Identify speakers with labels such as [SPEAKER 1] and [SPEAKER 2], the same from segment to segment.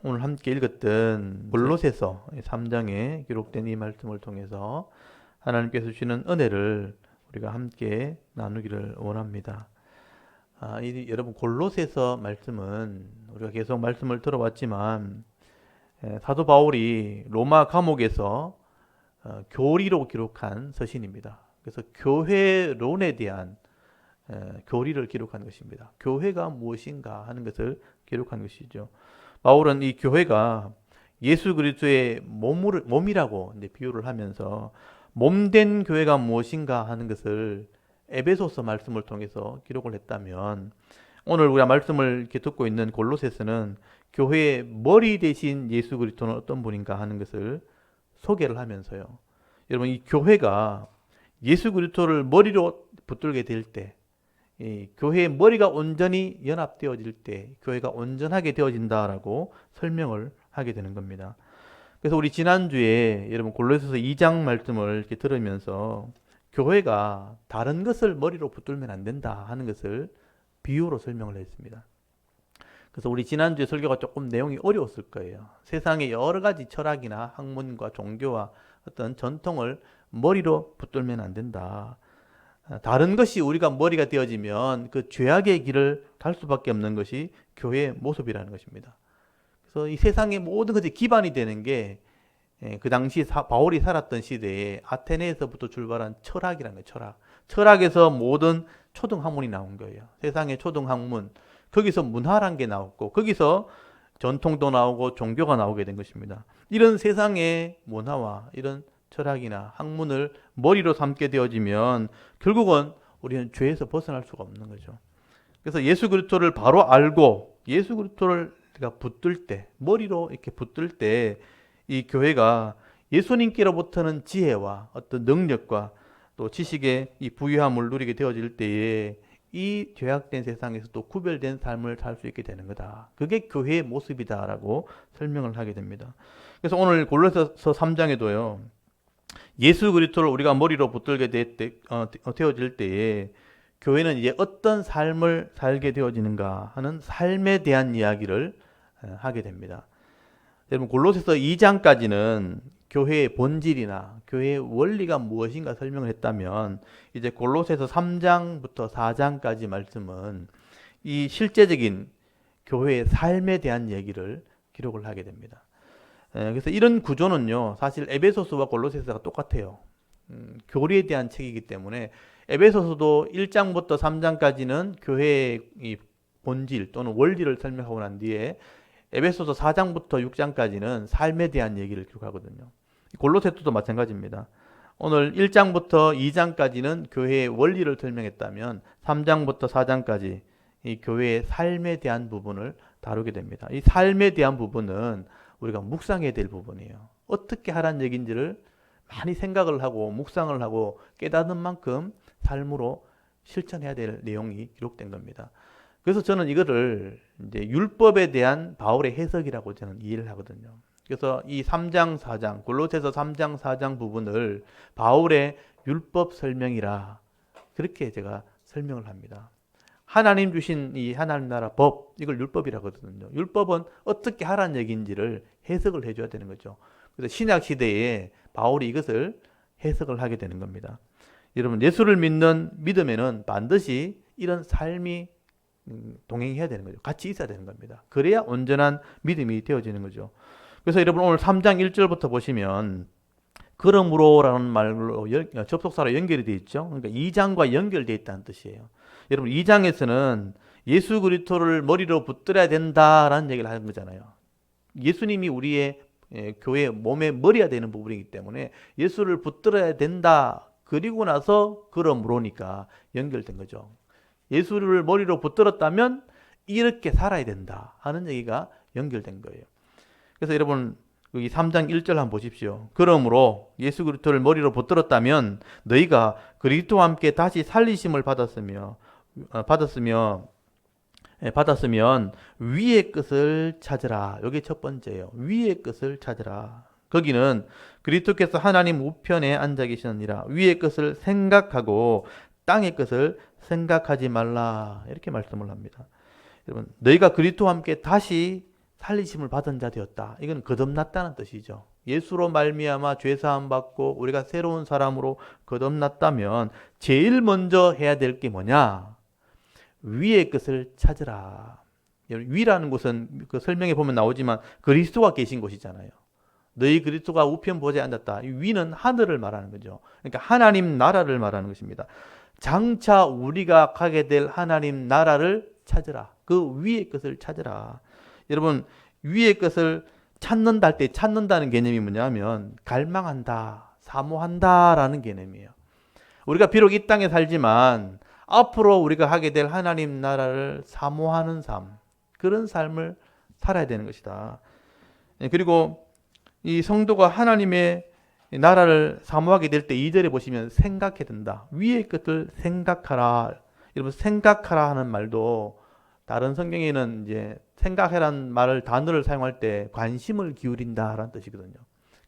[SPEAKER 1] 오늘 함께 읽었던 골로새서 3장에 기록된 이 말씀을 통해서 하나님께서 주시는 은혜를 우리가 함께 나누기를 원합니다. 여러분 골로새서 말씀은 우리가 계속 말씀을 들어왔지만 사도 바울이 로마 감옥에서 교리로 기록한 서신입니다. 그래서 교회론에 대한 교리를 기록한 것입니다. 교회가 무엇인가 하는 것을 기록한 것이죠. 바울은 이 교회가 예수 그리스도의 몸이라고 비유를 하면서 몸된 교회가 무엇인가 하는 것을 에베소서 말씀을 통해서 기록을 했다면, 오늘 우리가 말씀을 이렇게 듣고 있는 골로새서는 교회의 머리 대신 예수 그리스도는 어떤 분인가 하는 것을 소개를 하면서요. 여러분, 이 교회가 예수 그리스도를 머리로 붙들게 될 때, 이 교회의 머리가 온전히 연합되어질 때 교회가 온전하게 되어진다라고 설명을 하게 되는 겁니다. 그래서 우리 지난주에 여러분 골로새서 2장 말씀을 이렇게 들으면서 교회가 다른 것을 머리로 붙들면 안 된다 하는 것을 비유로 설명을 했습니다. 그래서 우리 지난주에 설교가 조금 내용이 어려웠을 거예요. 세상의 여러 가지 철학이나 학문과 종교와 어떤 전통을 머리로 붙들면 안 된다. 다른 것이 우리가 머리가 되어지면 그 죄악의 길을 갈 수밖에 없는 것이 교회의 모습이라는 것입니다. 그래서 이 세상의 모든 것이 기반이 되는 게 그 당시 바울이 살았던 시대에 아테네에서부터 출발한 철학이라는 거예요. 철학. 철학에서 모든 초등학문이 나온 거예요. 세상의 초등학문. 거기서 문화란 게 나왔고 거기서 전통도 나오고 종교가 나오게 된 것입니다. 이런 세상의 문화와 이런 철학이나 학문을 머리로 삼게 되어지면 결국은 우리는 죄에서 벗어날 수가 없는 거죠. 그래서 예수 그리스도를 바로 알고 예수 그리스도를 붙들 때, 머리로 이렇게 붙들 때 이 교회가 예수님께로부터는 지혜와 어떤 능력과 또 지식의 이 부유함을 누리게 되어질 때에 이 죄악된 세상에서 또 구별된 삶을 살 수 있게 되는 거다. 그게 교회의 모습이다라고 설명을 하게 됩니다. 그래서 오늘 골로새서 3장에도요. 예수 그리스도를 우리가 머리로 붙들게 되어질 때에 교회는 이제 어떤 삶을 살게 되어지는가 하는 삶에 대한 이야기를 하게 됩니다. 여러분 골로새서 2장까지는 교회의 본질이나 교회의 원리가 무엇인가 설명을 했다면, 이제 골로새서 3장부터 4장까지 말씀은 이 실제적인 교회의 삶에 대한 얘기를 기록을 하게 됩니다. 그래서 이런 구조는요, 사실 에베소서와 골로새서가 똑같아요. 교리에 대한 책이기 때문에 에베소서도 1장부터 3장까지는 교회의 이 본질 또는 원리를 설명하고 난 뒤에 에베소서 4장부터 6장까지는 삶에 대한 얘기를 기록하거든요. 골로새서도 마찬가지입니다. 오늘 1장부터 2장까지는 교회의 원리를 설명했다면 3장부터 4장까지 이 교회의 삶에 대한 부분을 다루게 됩니다. 이 삶에 대한 부분은 우리가 묵상해야 될 부분이에요. 어떻게 하라는 얘기인지를 많이 생각을 하고 묵상을 하고 깨닫는 만큼 삶으로 실천해야 될 내용이 기록된 겁니다. 그래서 저는 이거를 이제 율법에 대한 바울의 해석이라고 저는 이해를 하거든요. 그래서 이 3장, 4장, 골로새서 3장, 4장 부분을 바울의 율법 설명이라 그렇게 제가 설명을 합니다. 하나님 주신 이 하나님 나라 법, 이걸 율법이라고 하거든요. 율법은 어떻게 하라는 얘기인지를 해석을 해줘야 되는 거죠. 그래서 신약 시대에 바울이 이것을 해석을 하게 되는 겁니다. 여러분, 예수를 믿는 믿음에는 반드시 이런 삶이 동행해야 되는 거죠. 같이 있어야 되는 겁니다. 그래야 온전한 믿음이 되어지는 거죠. 그래서 여러분 오늘 3장 1절부터 보시면 그러므로라는 말로 접속사로 연결이 되어 있죠. 그러니까 2장과 연결되어 있다는 뜻이에요. 여러분 2장에서는 예수 그리스도를 머리로 붙들어야 된다라는 얘기를 하는 거잖아요. 예수님이 우리의 교회 몸의 머리가 되는 부분이기 때문에 예수를 붙들어야 된다. 그리고 나서 그러므로니까 연결된 거죠. 예수를 머리로 붙들었다면 이렇게 살아야 된다 하는 얘기가 연결된 거예요. 그래서 여러분 여기 3장 1절 한번 보십시오. 그러므로 예수 그리스도를 머리로 붙들었다면 너희가 그리스도와 함께 다시 살리심을 받았으면 위의 것을 찾으라. 이게 첫 번째예요. 위의 것을 찾으라. 거기는 그리스도께서 하나님 우편에 앉아 계시느니라. 위의 것을 생각하고 땅의 것을 생각하지 말라. 이렇게 말씀을 합니다. 여러분, 너희가 그리스도와 함께 다시 살리심을 받은 자 되었다. 이건 거듭났다는 뜻이죠. 예수로 말미암아 죄 사함 받고 우리가 새로운 사람으로 거듭났다면 제일 먼저 해야 될 게 뭐냐? 위의 것을 찾으라. 위라는 곳은 그 설명에 보면 나오지만 그리스도가 계신 곳이잖아요. 너희 그리스도가 우편 보좌에 앉았다. 이 위는 하늘을 말하는 거죠. 그러니까 하나님 나라를 말하는 것입니다. 장차 우리가 가게 될 하나님 나라를 찾으라. 그 위의 것을 찾으라. 여러분, 위의 것을 찾는다 할 때 찾는다는 개념이 뭐냐면 갈망한다, 사모한다라는 개념이에요. 우리가 비록 이 땅에 살지만 앞으로 우리가 하게 될 하나님 나라를 사모하는 삶, 그런 삶을 살아야 되는 것이다. 그리고 이 성도가 하나님의 나라를 사모하게 될 때 2절에 보시면 생각해야 된다. 위의 것을 생각하라. 여러분, 생각하라 하는 말도 다른 성경에는 이제 생각해라는 말을 단어를 사용할 때 관심을 기울인다라는 뜻이거든요.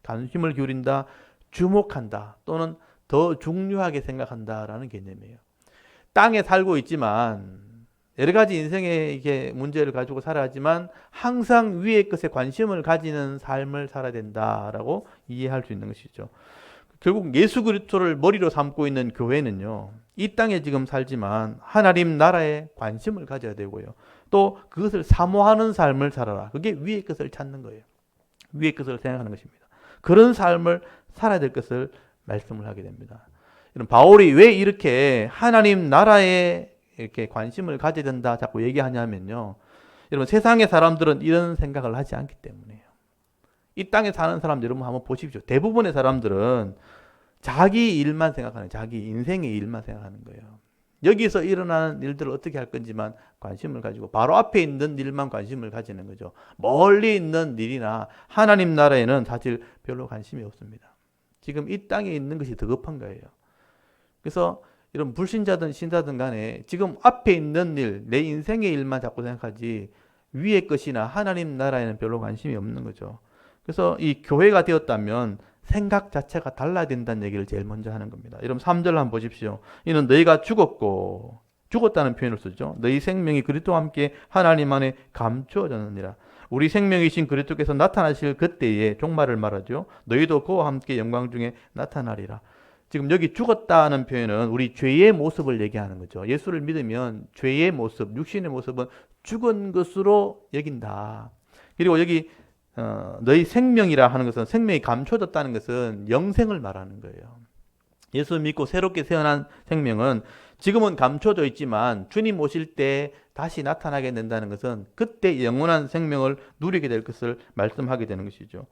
[SPEAKER 1] 관심을 기울인다, 주목한다, 또는 더 중요하게 생각한다라는 개념이에요. 땅에 살고 있지만 여러 가지 인생의 이게 문제를 가지고 살아야지만 항상 위의 것에 관심을 가지는 삶을 살아야 된다라고 이해할 수 있는 것이죠. 결국 예수 그리스도를 머리로 삼고 있는 교회는요, 이 땅에 지금 살지만 하나님 나라에 관심을 가져야 되고요. 또 그것을 사모하는 삶을 살아라. 그게 위의 것을 찾는 거예요. 위의 것을 생각하는 것입니다. 그런 삶을 살아야 될 것을 말씀을 하게 됩니다. 바울이 왜 이렇게 하나님 나라에 이렇게 관심을 가져야 된다 자꾸 얘기하냐면요. 여러분, 세상의 사람들은 이런 생각을 하지 않기 때문이에요. 이 땅에 사는 사람들 여러분 한번 보십시오. 대부분의 사람들은 자기 일만 생각하는, 자기 인생의 일만 생각하는 거예요. 여기서 일어나는 일들을 어떻게 할 건지만 관심을 가지고 바로 앞에 있는 일만 관심을 가지는 거죠. 멀리 있는 일이나 하나님 나라에는 사실 별로 관심이 없습니다. 지금 이 땅에 있는 것이 더 급한 거예요. 그래서 이런 불신자든 신자든 간에 지금 앞에 있는 일, 내 인생의 일만 자꾸 생각하지 위의 것이나 하나님 나라에는 별로 관심이 없는 거죠. 그래서 이 교회가 되었다면 생각 자체가 달라야 된다는 얘기를 제일 먼저 하는 겁니다. 여러분 3절 한번 보십시오. 이는 너희가 죽었고, 죽었다는 표현을 쓰죠. 너희 생명이 그리스도와 함께 하나님 안에 감추어졌느니라. 우리 생명이신 그리스도께서 나타나실 그때에 종말을 말하죠. 너희도 그와 함께 영광 중에 나타나리라. 지금 여기 죽었다는 표현은 우리 죄의 모습을 얘기하는 거죠. 예수를 믿으면 죄의 모습, 육신의 모습은 죽은 것으로 여긴다. 그리고 여기 너희 생명이라 하는 것은, 생명이 감춰졌다는 것은 영생을 말하는 거예요. 예수 믿고 새롭게 태어난 생명은 지금은 감춰져 있지만 주님 오실 때 다시 나타나게 된다는 것은 그때 영원한 생명을 누리게 될 것을 말씀하게 되는 것이죠.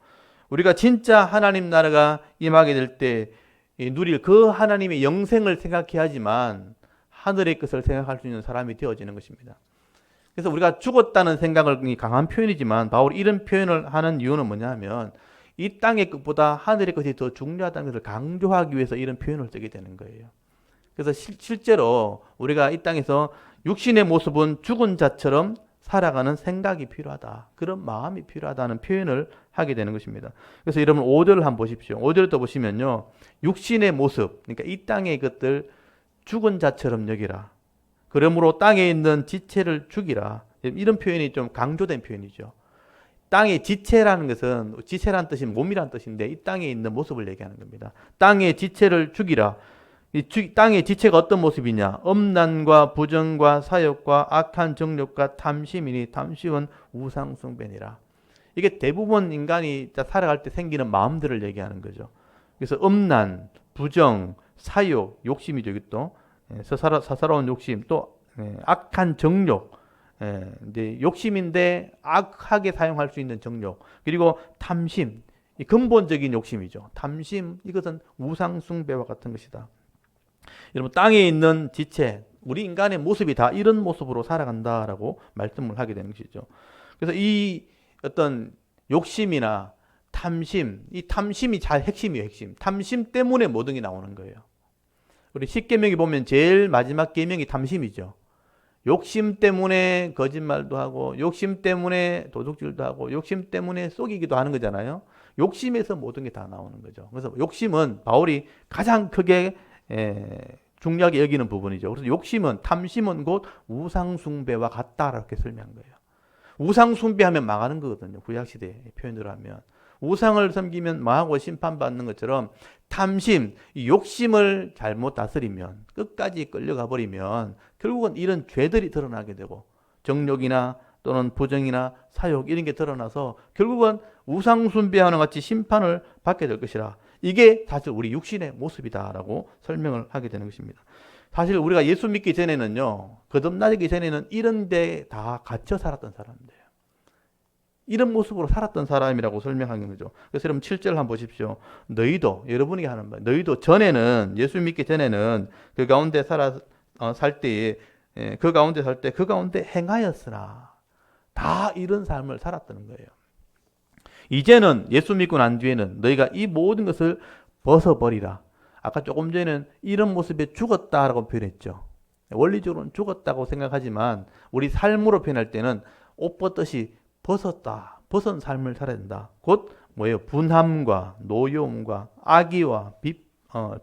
[SPEAKER 1] 우리가 진짜 하나님 나라가 임하게 될 때 누릴 그 하나님의 영생을 생각해야지만 하늘의 것을 생각할 수 있는 사람이 되어지는 것입니다. 그래서 우리가 죽었다는 생각을 강한 표현이지만 바울이 이런 표현을 하는 이유는 뭐냐면 이 땅의 것보다 하늘의 것이 더 중요하다는 것을 강조하기 위해서 이런 표현을 쓰게 되는 거예요. 그래서 실제로 우리가 이 땅에서 육신의 모습은 죽은 자처럼 살아가는 생각이 필요하다. 그런 마음이 필요하다는 표현을 하게 되는 것입니다. 그래서 여러분 5절을 한번 보십시오. 5절을 또 보시면요. 육신의 모습, 그러니까 이 땅의 것들 죽은 자처럼 여기라. 그러므로 땅에 있는 지체를 죽이라. 이런 표현이 좀 강조된 표현이죠. 땅의 지체라는 것은, 지체라는 뜻이 몸이라는 뜻인데 이 땅에 있는 모습을 얘기하는 겁니다. 땅의 지체를 죽이라. 이 땅의 지체가 어떤 모습이냐? 엄난과 부정과 사욕과 악한 정욕과 탐심이니 탐심은 우상숭배니라. 이게 대부분 인간이 살아갈 때 생기는 마음들을 얘기하는 거죠. 그래서 엄난, 부정, 사욕, 욕심이죠. 이게 또 사사로운 욕심, 또 악한 정욕, 이제 욕심인데 악하게 사용할 수 있는 정욕, 그리고 탐심, 이 근본적인 욕심이죠. 탐심, 이것은 우상숭배와 같은 것이다. 여러분, 땅에 있는 지체, 우리 인간의 모습이 다 이런 모습으로 살아간다라고 말씀을 하게 되는 것이죠. 그래서 이 어떤 욕심이나 탐심, 이 탐심이 잘 핵심이에요. 핵심. 탐심 때문에 모든 게 나오는 거예요. 우리 10계명에 보면 제일 마지막 계명이 탐심이죠. 욕심 때문에 거짓말도 하고, 욕심 때문에 도둑질도 하고, 욕심 때문에 속이기도 하는 거잖아요. 욕심에서 모든 게 다 나오는 거죠. 그래서 욕심은 바울이 가장 크게 중요하게 여기는 부분이죠. 그래서 욕심은, 탐심은 곧 우상숭배와 같다라고 설명한 거예요. 우상 숭배하면 망하는 거거든요. 구약시대 표현으로 하면. 우상을 섬기면 망하고 심판받는 것처럼 탐심, 욕심을 잘못 다스리면, 끝까지 끌려가 버리면 결국은 이런 죄들이 드러나게 되고, 정욕이나 또는 부정이나 사욕 이런 게 드러나서 결국은 우상 숭배하는 같이 심판을 받게 될 것이라. 이게 사실 우리 육신의 모습이다라고 설명을 하게 되는 것입니다. 사실 우리가 예수 믿기 전에는요, 거듭나기 전에는 이런 데 다 갇혀 살았던 사람들이에요. 이런 모습으로 살았던 사람이라고 설명하는 거죠. 그래서 여러분 7절 한번 보십시오. 너희도, 여러분에게 하는 말, 너희도 전에는, 예수 믿기 전에는 그 가운데 살 때에, 그 가운데 살 때 그 가운데 행하였으나, 다 이런 삶을 살았다는 거예요. 이제는 예수 믿고 난 뒤에는 너희가 이 모든 것을 벗어버리라. 아까 조금 전에는 이런 모습에 죽었다라고 표현했죠. 원리적으로는 죽었다고 생각하지만 우리 삶으로 표현할 때는 옷 벗듯이 벗은 삶을 살아야 된다. 곧 뭐예요? 분함과 노여움과 악의와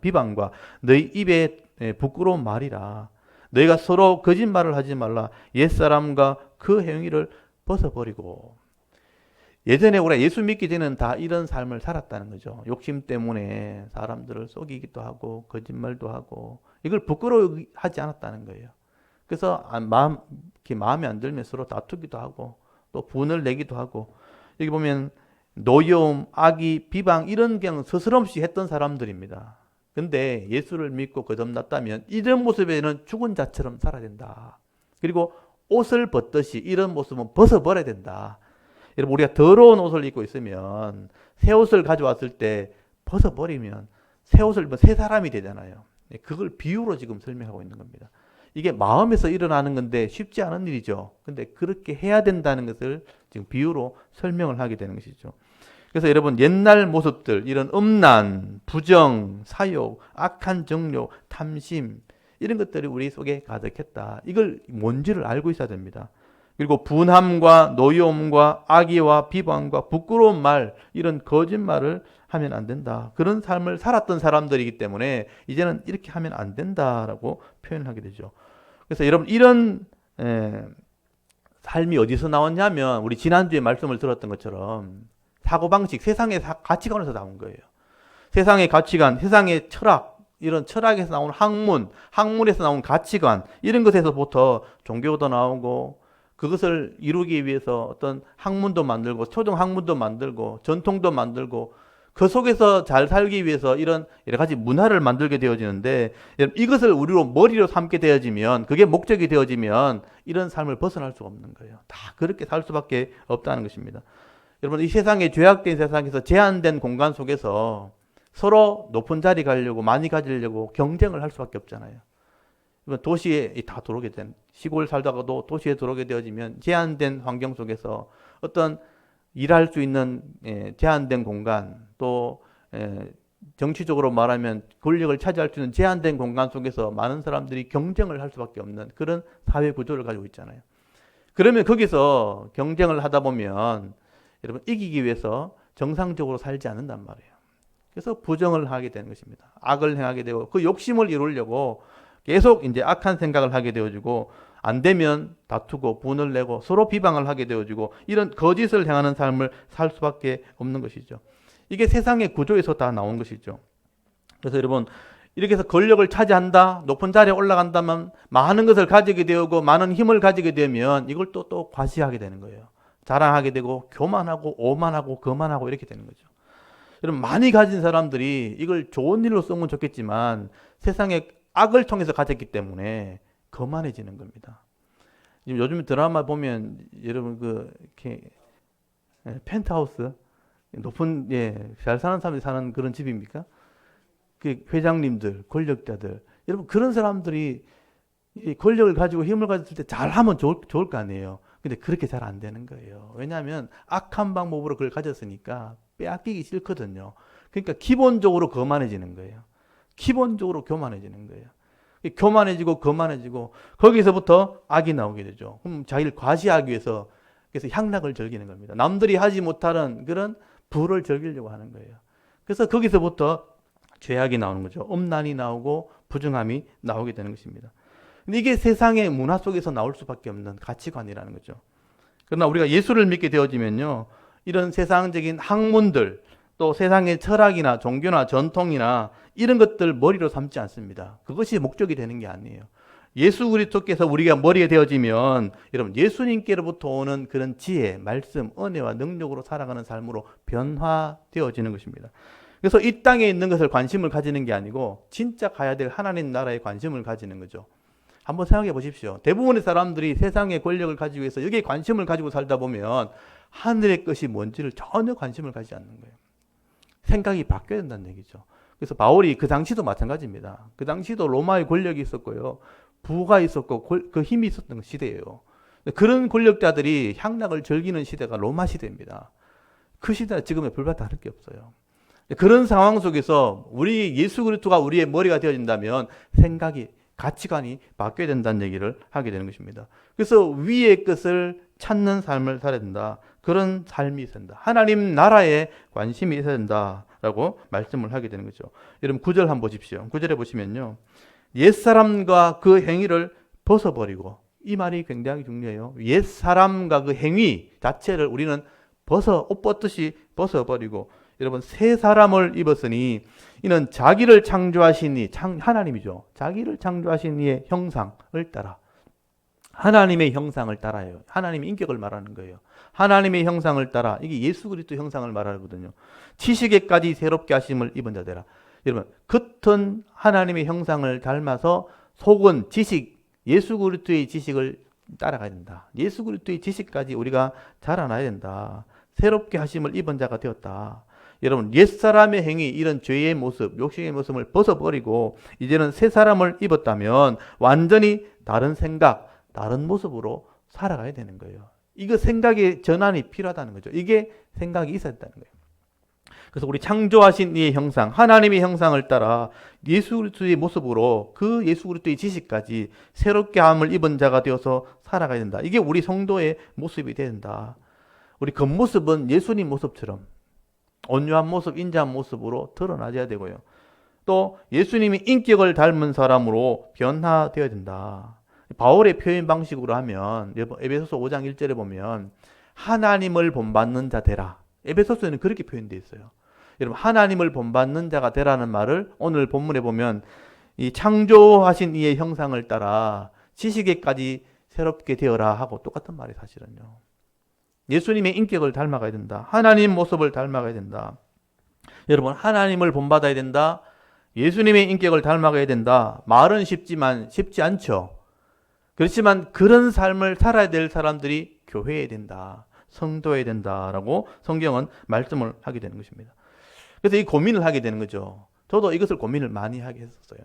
[SPEAKER 1] 비방과 너희 입에 부끄러운 말이라. 너희가 서로 거짓말을 하지 말라. 옛사람과 그 행위를 벗어버리고. 예전에 우리가 예수 믿기 전에는 다 이런 삶을 살았다는 거죠. 욕심 때문에 사람들을 속이기도 하고 거짓말도 하고 이걸 부끄러워하지 않았다는 거예요. 그래서 마음에 안 들면 서로 다투기도 하고 또 분을 내기도 하고, 여기 보면 노여움, 악의, 비방 이런 그냥 스스럼없이 했던 사람들입니다. 근데 예수를 믿고 거듭났다면 이런 모습에는 죽은 자처럼 살아야 된다. 그리고 옷을 벗듯이 이런 모습은 벗어버려야 된다. 여러분, 우리가 더러운 옷을 입고 있으면 새 옷을 가져왔을 때 벗어버리면 새 옷을 입은 새 사람이 되잖아요. 그걸 비유로 지금 설명하고 있는 겁니다. 이게 마음에서 일어나는 건데 쉽지 않은 일이죠. 근데 그렇게 해야 된다는 것을 지금 비유로 설명을 하게 되는 것이죠. 그래서 여러분, 옛날 모습들, 이런 음란, 부정, 사욕, 악한 정욕, 탐심 이런 것들이 우리 속에 가득했다. 이걸 뭔지를 알고 있어야 됩니다. 그리고 분함과 노여움과 악의와 비방과 부끄러운 말, 이런 거짓말을 하면 안 된다. 그런 삶을 살았던 사람들이기 때문에 이제는 이렇게 하면 안 된다라고 표현하게 되죠. 그래서 여러분, 이런 삶이 어디서 나왔냐면 우리 지난주에 말씀을 들었던 것처럼 사고방식, 세상의 가치관에서 나온 거예요. 세상의 가치관, 세상의 철학, 이런 철학에서 나온 학문에서 나온 가치관, 이런 것에서부터 종교도 나오고 그것을 이루기 위해서 어떤 학문도 만들고 초등 학문도 만들고 전통도 만들고 그 속에서 잘 살기 위해서 이런 여러 가지 문화를 만들게 되어지는데, 이것을 우리로 머리로 삼게 되어지면, 그게 목적이 되어지면 이런 삶을 벗어날 수가 없는 거예요. 다 그렇게 살 수밖에 없다는 것입니다. 여러분, 이 세상에 죄악된 세상에서 제한된 공간 속에서 서로 높은 자리 가려고 많이 가지려고 경쟁을 할 수밖에 없잖아요. 도시에 다 들어오게 된, 시골 살다가도 도시에 들어오게 되어지면 제한된 환경 속에서 어떤 일할 수 있는 제한된 공간, 또 정치적으로 말하면 권력을 차지할 수 있는 제한된 공간 속에서 많은 사람들이 경쟁을 할 수밖에 없는 그런 사회 구조를 가지고 있잖아요. 그러면 거기서 경쟁을 하다 보면 여러분, 이기기 위해서 정상적으로 살지 않는단 말이에요. 그래서 부정을 하게 되는 것입니다. 악을 행하게 되고 그 욕심을 이루려고 계속 이제 악한 생각을 하게 되어지고, 안 되면 다투고 분을 내고 서로 비방을 하게 되어지고 이런 거짓을 행하는 삶을 살 수밖에 없는 것이죠. 이게 세상의 구조에서 다 나온 것이죠. 그래서 여러분, 이렇게 해서 권력을 차지한다, 높은 자리에 올라간다면 많은 것을 가지게 되고 많은 힘을 가지게 되면 이걸 또 과시하게 되는 거예요. 자랑하게 되고 교만하고 오만하고 거만하고 이렇게 되는 거죠. 여러분, 많이 가진 사람들이 이걸 좋은 일로 쓰면 좋겠지만 세상에 악을 통해서 가졌기 때문에 거만해지는 겁니다. 요즘 드라마 보면 여러분 이렇게 펜트하우스 높은 잘 사는 사람들이 사는 그런 집입니까? 그 회장님들, 권력자들, 여러분 그런 사람들이 이 권력을 가지고 힘을 가졌을 때 잘하면 좋을 거 아니에요. 근데 그렇게 잘 안 되는 거예요. 왜냐하면 악한 방법으로 그걸 가졌으니까 빼앗기기 싫거든요. 그러니까 기본적으로 거만해지는 거예요. 기본적으로 교만해지는 거예요. 교만해지고 거만해지고 거기서부터 악이 나오게 되죠. 그럼 자기를 과시하기 위해서 그래서 향락을 즐기는 겁니다. 남들이 하지 못하는 그런 부를 즐기려고 하는 거예요. 그래서 거기서부터 죄악이 나오는 거죠. 음란이 나오고 부정함이 나오게 되는 것입니다. 근데 이게 세상의 문화 속에서 나올 수밖에 없는 가치관이라는 거죠. 그러나 우리가 예수를 믿게 되어지면요, 이런 세상적인 학문들, 또 세상의 철학이나 종교나 전통이나 이런 것들 머리로 삼지 않습니다. 그것이 목적이 되는 게 아니에요. 예수 그리스도께서 우리가 머리에 되어지면 여러분 예수님께로부터 오는 그런 지혜, 말씀, 은혜와 능력으로 살아가는 삶으로 변화되어지는 것입니다. 그래서 이 땅에 있는 것을 관심을 가지는 게 아니고 진짜 가야 될 하나님 나라에 관심을 가지는 거죠. 한번 생각해 보십시오. 대부분의 사람들이 세상의 권력을 가지고 해서 여기에 관심을 가지고 살다 보면 하늘의 것이 뭔지를 전혀 관심을 가지지 않는 거예요. 생각이 바뀌어야 된다는 얘기죠. 그래서 바울이 그 당시도 마찬가지입니다. 그 당시도 로마의 권력이 있었고요. 부가 있었고 그 힘이 있었던 시대예요. 그런 권력자들이 향락을 즐기는 시대가 로마 시대입니다. 그 시대가 지금의 불과 다를 게 없어요. 그런 상황 속에서 우리 예수 그리스도가 우리의 머리가 되어진다면 생각이, 가치관이 바뀌어야 된다는 얘기를 하게 되는 것입니다. 그래서 위의 것을 찾는 삶을 살아야 된다. 그런 삶이 있어야 된다. 하나님 나라에 관심이 있어야 된다라고 말씀을 하게 되는 거죠. 여러분 9절 한번 보십시오. 9절에 보시면요, 옛사람과 그 행위를 벗어버리고, 이 말이 굉장히 중요해요. 옛사람과 그 행위 자체를 우리는 옷 벗듯이 벗어버리고, 여러분 새 사람을 입었으니 이는 자기를 창조하신 이 하나님이죠. 자기를 창조하신 이의 형상을 따라, 하나님의 형상을 따라요. 하나님의 인격을 말하는 거예요. 하나님의 형상을 따라, 이게 예수 그리스도 형상을 말하거든요. 지식에까지 새롭게 하심을 입은 자되라. 여러분 겉은 하나님의 형상을 닮아서 속은 지식, 예수 그리스도의 지식을 따라가야 된다. 예수 그리스도의 지식까지 우리가 자라나야 된다. 새롭게 하심을 입은 자가 되었다. 여러분 옛사람의 행위, 이런 죄의 모습, 욕심의 모습을 벗어버리고 이제는 새 사람을 입었다면 완전히 다른 생각, 다른 모습으로 살아가야 되는 거예요. 이거 생각의 전환이 필요하다는 거죠. 이게 생각이 있어야 된다는 거예요. 그래서 우리 창조하신 이의 형상, 하나님의 형상을 따라 예수 그리스도의 모습으로 그 예수 그리스도의 지식까지 새롭게 함을 입은 자가 되어서 살아가야 된다. 이게 우리 성도의 모습이 돼야 된다. 우리 겉모습은 예수님 모습처럼 온유한 모습, 인자한 모습으로 드러나야 되고요. 또 예수님이 인격을 닮은 사람으로 변화되어야 된다. 바울의 표현 방식으로 하면 에베소서 5장 1절에 보면 하나님을 본받는 자 되라. 에베소서에는 그렇게 표현되어 있어요. 여러분 하나님을 본받는 자가 되라는 말을 오늘 본문에 보면 이 창조하신 이의 형상을 따라 지식에까지 새롭게 되어라 하고 똑같은 말이 사실은요. 예수님의 인격을 닮아가야 된다. 하나님 모습을 닮아가야 된다. 여러분 하나님을 본받아야 된다. 예수님의 인격을 닮아가야 된다. 말은 쉽지만 쉽지 않죠. 그렇지만 그런 삶을 살아야 될 사람들이 교회에 된다. 성도해야 된다라고 성경은 말씀을 하게 되는 것입니다. 그래서 이 고민을 하게 되는 거죠. 저도 이것을 고민을 많이 하게 했었어요.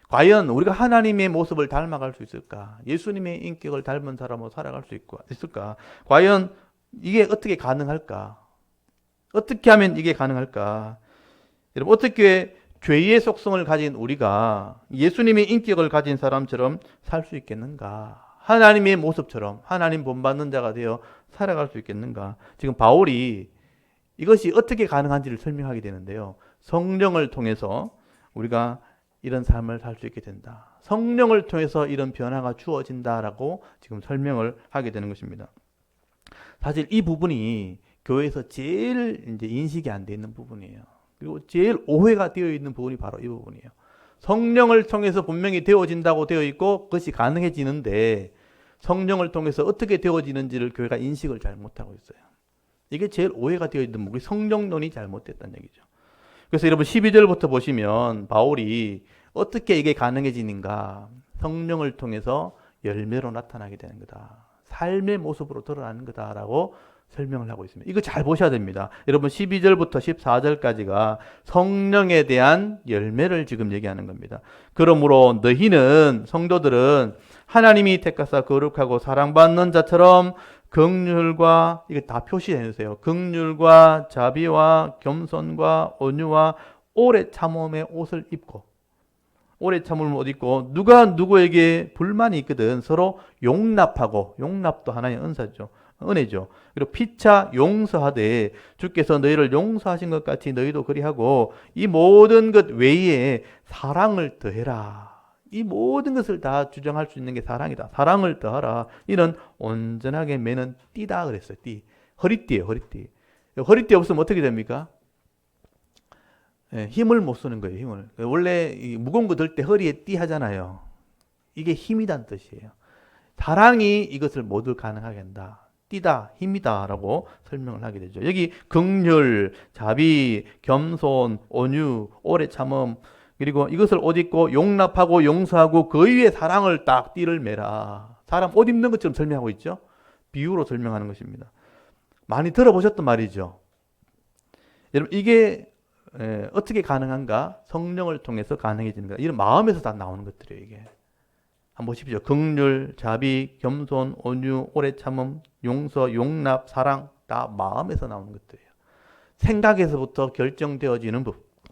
[SPEAKER 1] 과연 우리가 하나님의 모습을 닮아갈 수 있을까? 예수님의 인격을 닮은 사람으로 살아갈 수 있을까? 과연 이게 어떻게 가능할까? 어떻게 하면 이게 가능할까? 여러분 어떻게 죄의 속성을 가진 우리가 예수님의 인격을 가진 사람처럼 살 수 있겠는가? 하나님의 모습처럼 하나님 본받는 자가 되어 살아갈 수 있겠는가? 지금 바울이 이것이 어떻게 가능한지를 설명하게 되는데요. 성령을 통해서 우리가 이런 삶을 살 수 있게 된다. 성령을 통해서 이런 변화가 주어진다라고 지금 설명을 하게 되는 것입니다. 사실 이 부분이 교회에서 제일 이제 인식이 안 돼 있는 부분이에요. 그리고 제일 오해가 되어 있는 부분이 바로 이 부분이에요. 성령을 통해서 분명히 되어진다고 되어 있고 그것이 가능해지는데 성령을 통해서 어떻게 되어지는지를 교회가 인식을 잘 못하고 있어요. 이게 제일 오해가 되어 있는 부분이 성령론이 잘못됐다는 얘기죠. 그래서 여러분 12절부터 보시면 바울이 어떻게 이게 가능해지는가? 성령을 통해서 열매로 나타나게 되는 거다. 삶의 모습으로 드러나는 거다라고 설명을 하고 있습니다. 이거 잘 보셔야 됩니다. 여러분 12절부터 14절까지가 성령에 대한 열매를 지금 얘기하는 겁니다. 그러므로 너희는 성도들은 하나님이 택하사 거룩하고 사랑받는 자처럼 긍휼과, 이게 다 표시해 주세요. 긍휼과 자비와 겸손과 온유와 오래 참음의 옷을 입고, 오래 참음을 옷 입고, 누가 누구에게 불만이 있거든 서로 용납하고, 용납도 하나의 은혜죠. 그리고 피차 용서하되 주께서 너희를 용서하신 것 같이 너희도 그리하고 이 모든 것 외에 사랑을 더해라. 이 모든 것을 다 주장할 수 있는 게 사랑이다. 사랑을 더하라. 이는 온전하게 매는 띠다 그랬어요. 띠. 허리띠예요. 허리띠. 허리띠 없으면 어떻게 됩니까? 힘을 못 쓰는 거예요. 힘을. 원래 무거운 거 들 때 허리에 띠 하잖아요. 이게 힘이란 뜻이에요. 사랑이 이것을 모두 가능하게 한다. 띠다, 힘이다 라고 설명을 하게 되죠. 여기 긍휼, 자비, 겸손, 온유, 오래 참음, 그리고 이것을 옷 입고 용납하고 용서하고 그 위에 사랑을 딱 띠를 매라. 사람 옷 입는 것처럼 설명하고 있죠. 비유로 설명하는 것입니다. 많이 들어보셨던 말이죠. 여러분 이게 어떻게 가능한가? 성령을 통해서 가능해지는 거다. 이런 마음에서 다 나오는 것들이에요. 이게 한번 보십시오. 긍휼, 자비, 겸손, 온유, 오래 참음, 용서, 용납, 사랑 다 마음에서 나오는 것들이에요. 생각에서부터 결정되어지는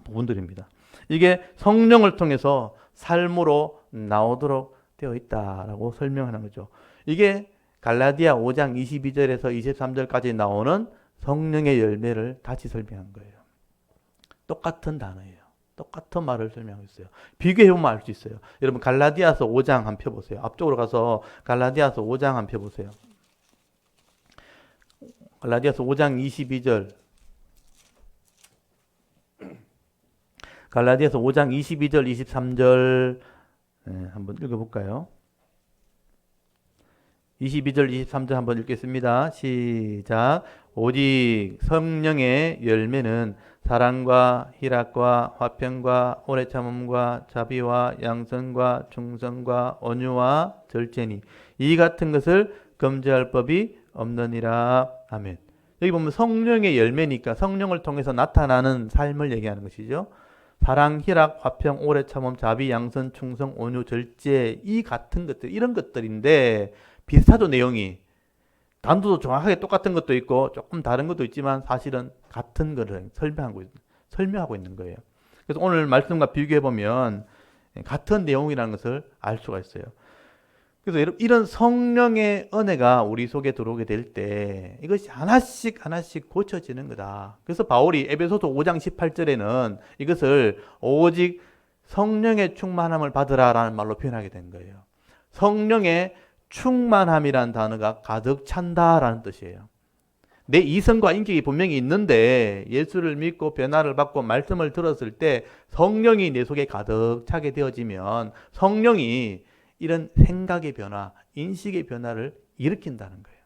[SPEAKER 1] 부분들입니다. 이게 성령을 통해서 삶으로 나오도록 되어 있다라고 설명하는 거죠. 이게 갈라디아 5장 22절에서 23절까지 나오는 성령의 열매를 다시 설명한 거예요. 똑같은 단어예요. 똑같은 말을 설명하고 있어요. 비교해보면 알 수 있어요. 여러분 갈라디아서 5장 한번 펴보세요. 앞쪽으로 가서 갈라디아서 5장 한번 펴보세요. 갈라디아서 5장 22절. 갈라디아서 5장 22절 23절 한번 읽어볼까요? 22절 23절 한번 읽겠습니다. 시작. 오직 성령의 열매는 사랑과 희락과 화평과 오래 참음과 자비와 양선과 충성과 온유와 절제니 이 같은 것을 금지할 법이 없느니라. 아멘. 여기 보면 성령의 열매니까 성령을 통해서 나타나는 삶을 얘기하는 것이죠. 사랑, 희락, 화평, 오래 참음, 자비, 양선, 충성, 온유, 절제 이 같은 것들 이런 것들인데 비슷하죠. 내용이. 단도도 정확하게 똑같은 것도 있고 조금 다른 것도 있지만 사실은 같은 것을 설명하고 있는 거예요. 그래서 오늘 말씀과 비교해보면 같은 내용이라는 것을 알 수가 있어요. 그래서 이런 성령의 은혜가 우리 속에 들어오게 될 때 이것이 하나씩 하나씩 고쳐지는 거다. 그래서 바울이 에베소서 5장 18절에는 이것을 오직 성령의 충만함을 받으라라는 말로 표현하게 된 거예요. 성령의 충만함이라는 단어가 가득 찬다라는 뜻이에요. 내 이성과 인격이 분명히 있는데 예수를 믿고 변화를 받고 말씀을 들었을 때 성령이 내 속에 가득 차게 되어지면 성령이 이런 생각의 변화, 인식의 변화를 일으킨다는 거예요.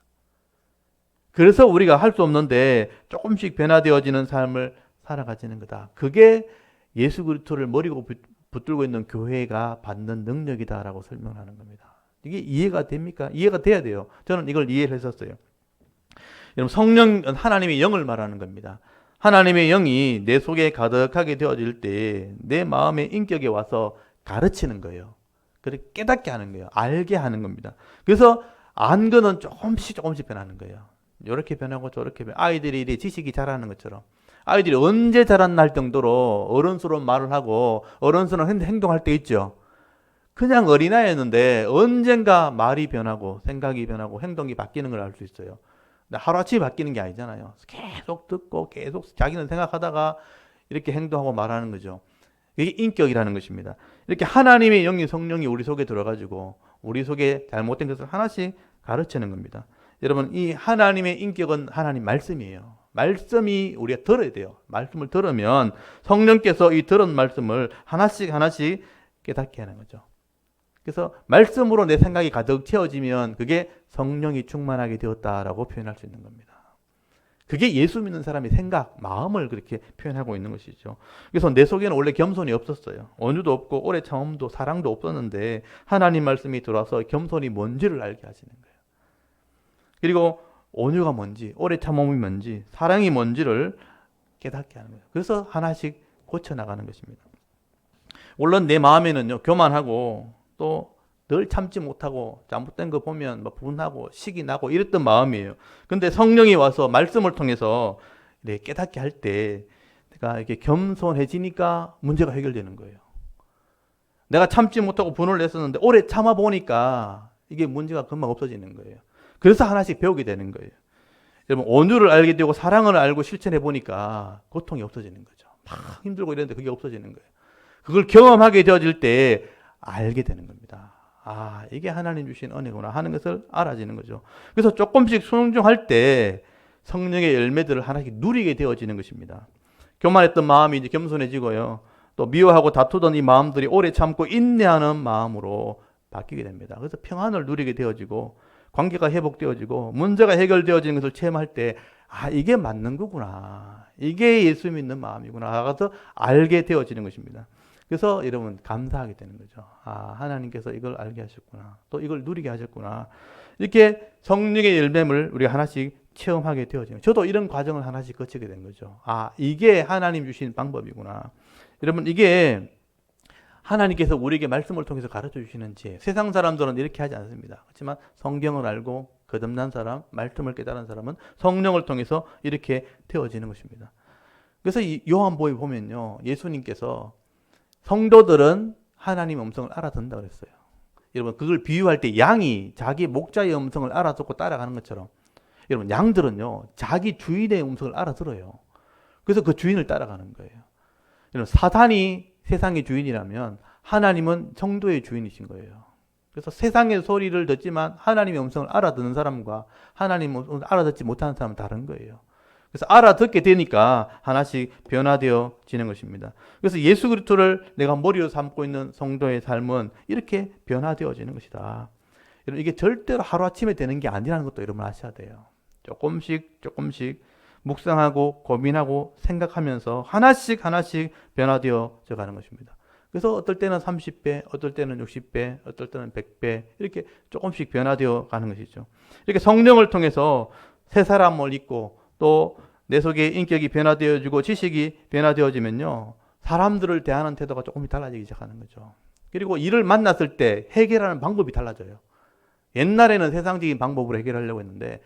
[SPEAKER 1] 그래서 우리가 할 수 없는데 조금씩 변화되어지는 삶을 살아가지는 거다. 그게 예수 그리스도를 머리고 붙들고 있는 교회가 받는 능력이다라고 설명하는 겁니다. 이게 이해가 됩니까? 이해가 돼야 돼요. 저는 이걸 이해를 했었어요. 여러분 성령은 하나님의 영을 말하는 겁니다. 하나님의 영이 내 속에 가득하게 되어질 때 내 마음의 인격에 와서 가르치는 거예요. 그렇게 깨닫게 하는 거예요. 알게 하는 겁니다. 그래서 안 거는 조금씩 변하는 거예요. 이렇게 변하고 저렇게 변하고 아이들이 지식이 자라는 것처럼 아이들이 언제 자랐나 할 정도로 어른스러운 말을 하고 어른스러운 행동할 때 있죠. 그냥 어린아이였는데 언젠가 말이 변하고 생각이 변하고 행동이 바뀌는 걸 알 수 있어요. 근데 하루아침에 바뀌는 게 아니잖아요. 계속 듣고 계속 자기는 생각하다가 이렇게 행동하고 말하는 거죠. 이게 인격이라는 것입니다. 이렇게 하나님의 영이 성령이 우리 속에 들어가지고 우리 속에 잘못된 것을 하나씩 가르치는 겁니다. 여러분 이 하나님의 인격은 하나님 말씀이에요. 말씀이 우리가 들어야 돼요. 말씀을 들으면 성령께서 이 들은 말씀을 하나씩 깨닫게 하는 거죠. 그래서 말씀으로 내 생각이 가득 채워지면 그게 성령이 충만하게 되었다라고 표현할 수 있는 겁니다. 그게 예수 믿는 사람의 생각, 마음을 그렇게 표현하고 있는 것이죠. 그래서 내 속에는 원래 겸손이 없었어요. 온유도 없고 오래 참음도 사랑도 없었는데 하나님 말씀이 들어와서 겸손이 뭔지를 알게 하시는 거예요. 그리고 온유가 뭔지, 오래 참음이 뭔지, 사랑이 뭔지를 깨닫게 하는 거예요. 그래서 하나씩 고쳐나가는 것입니다. 물론 내 마음에는요, 교만하고 또 늘 참지 못하고 잘못된 거 보면 막 분하고 식이 나고 이랬던 마음이에요. 근데 성령이 와서 말씀을 통해서 깨닫게 할 때 내가 이렇게 겸손해지니까 문제가 해결되는 거예요. 내가 참지 못하고 분을 냈었는데 오래 참아 보니까 이게 문제가 금방 없어지는 거예요. 그래서 하나씩 배우게 되는 거예요. 여러분 온유를 알게 되고 사랑을 알고 실천해 보니까 고통이 없어지는 거죠. 막 힘들고 이랬는데 그게 없어지는 거예요. 그걸 경험하게 되어질 때 알게 되는 겁니다. 아, 이게 하나님 주신 은혜구나 하는 것을 알아지는 거죠. 그래서 조금씩 순종할 때 성령의 열매들을 하나씩 누리게 되어지는 것입니다. 교만했던 마음이 이제 겸손해지고요. 또 미워하고 다투던 이 마음들이 오래 참고 인내하는 마음으로 바뀌게 됩니다. 그래서 평안을 누리게 되어지고 관계가 회복되어지고 문제가 해결되어지는 것을 체험할 때 아, 이게 맞는 거구나. 이게 예수 믿는 마음이구나 하고서 알게 되어지는 것입니다. 그래서 여러분 감사하게 되는 거죠. 아, 하나님께서 이걸 알게 하셨구나. 또 이걸 누리게 하셨구나. 이렇게 성령의 열매를 우리가 하나씩 체험하게 되어지는. 저도 이런 과정을 하나씩 거치게 된 거죠. 아, 이게 하나님 주신 방법이구나. 여러분 이게 하나님께서 우리에게 말씀을 통해서 가르쳐 주시는 지혜. 세상 사람들은 이렇게 하지 않습니다. 그렇지만 성경을 알고 거듭난 사람, 말씀을 깨달은 사람은 성령을 통해서 이렇게 되어지는 것입니다. 그래서 이 요한복음에 보면요, 예수님께서 성도들은 하나님의 음성을 알아듣는다 그랬어요. 여러분 그걸 비유할 때 양이 자기 목자의 음성을 알아듣고 따라가는 것처럼 여러분 양들은요 자기 주인의 음성을 알아들어요. 그래서 그 주인을 따라가는 거예요. 여러분 사단이 세상의 주인이라면 하나님은 성도의 주인이신 거예요. 그래서 세상의 소리를 듣지만 하나님의 음성을 알아듣는 사람과 하나님의 음성을 알아듣지 못하는 사람은 다른 거예요. 그래서 알아듣게 되니까 하나씩 변화되어지는 것입니다. 그래서 예수 그리스도를 내가 머리로 삼고 있는 성도의 삶은 이렇게 변화되어지는 것이다. 여러분 이게 절대로 하루아침에 되는 게 아니라는 것도 여러분 아셔야 돼요. 조금씩 묵상하고 고민하고 생각하면서 하나씩 변화되어져 가는 것입니다. 그래서 어떨 때는 30배, 어떨 때는 60배, 어떨 때는 100배 이렇게 조금씩 변화되어 가는 것이죠. 이렇게 성령을 통해서 새 사람을 입고 또 내 속에 인격이 변화되어지고 지식이 변화되어지면요. 사람들을 대하는 태도가 조금씩 달라지기 시작하는 거죠. 그리고 일을 만났을 때 해결하는 방법이 달라져요. 옛날에는 세상적인 방법으로 해결하려고 했는데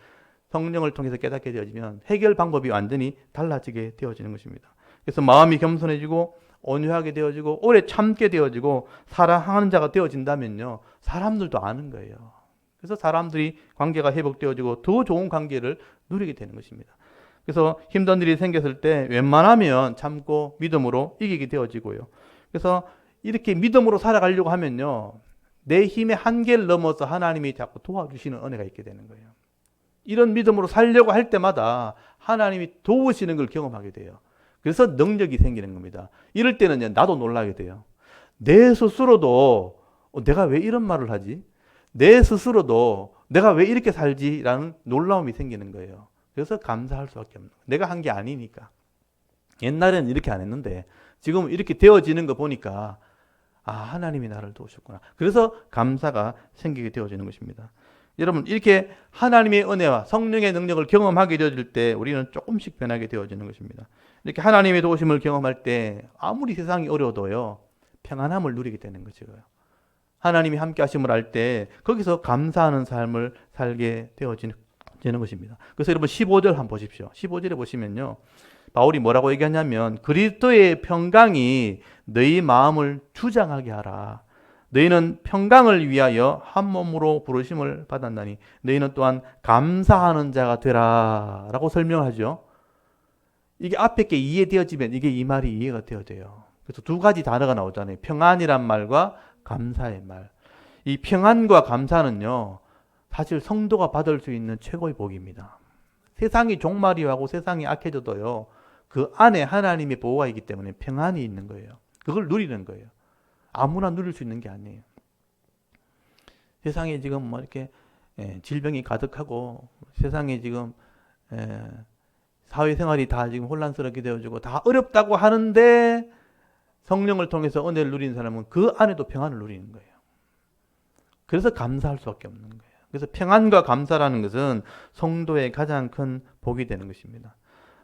[SPEAKER 1] 성령을 통해서 깨닫게 되어지면 해결 방법이 완전히 달라지게 되어지는 것입니다. 그래서 마음이 겸손해지고 온유하게 되어지고 오래 참게 되어지고 사랑하는 자가 되어진다면요. 사람들도 아는 거예요. 그래서 사람들이 관계가 회복되어지고 더 좋은 관계를 누리게 되는 것입니다. 그래서 힘든 일이 생겼을 때 웬만하면 참고 믿음으로 이기게 되어지고요. 그래서 이렇게 믿음으로 살아가려고 하면요. 내 힘의 한계를 넘어서 하나님이 자꾸 도와주시는 은혜가 있게 되는 거예요. 이런 믿음으로 살려고 할 때마다 하나님이 도우시는 걸 경험하게 돼요. 그래서 능력이 생기는 겁니다. 이럴 때는 나도 놀라게 돼요. 내 스스로도 내가 왜 이런 말을 하지? 내 스스로도 내가 왜 이렇게 살지라는 놀라움이 생기는 거예요. 그래서 감사할 수밖에 없는 거예요. 내가 한 게 아니니까. 옛날에는 이렇게 안 했는데 지금 이렇게 되어지는 거 보니까 아, 하나님이 나를 도우셨구나. 그래서 감사가 생기게 되어지는 것입니다. 여러분 이렇게 하나님의 은혜와 성령의 능력을 경험하게 되어질 때 우리는 조금씩 변하게 되어지는 것입니다. 이렇게 하나님의 도우심을 경험할 때 아무리 세상이 어려워도요. 평안함을 누리게 되는 거죠. 하나님이 함께 하심을 알 때 거기서 감사하는 삶을 살게 되어지는 것입니다. 그래서 여러분 15절 한번 보십시오. 15절에 보시면요. 바울이 뭐라고 얘기하냐면 그리스도의 평강이 너희 마음을 주장하게 하라. 너희는 평강을 위하여 한 몸으로 부르심을 받았나니 너희는 또한 감사하는 자가 되라 라고 설명하죠. 이게 앞에 게 이해되어지면 이게 이 말이 이해가 되어져요. 그래서 두 가지 단어가 나오잖아요. 평안이란 말과 감사의 말. 이 평안과 감사는요. 사실 성도가 받을 수 있는 최고의 복입니다. 세상이 종말이하고 세상이 악해져도요. 그 안에 하나님의 보호가 있기 때문에 평안이 있는 거예요. 그걸 누리는 거예요. 아무나 누릴 수 있는 게 아니에요. 세상에 지금 뭐 이렇게 질병이 가득하고 세상에 지금 사회생활이 다 지금 혼란스럽게 되어지고 다 어렵다고 하는데 성령을 통해서 은혜를 누리는 사람은 그 안에도 평안을 누리는 거예요. 그래서 감사할 수밖에 없는 거예요. 그래서 평안과 감사라는 것은 성도의 가장 큰 복이 되는 것입니다.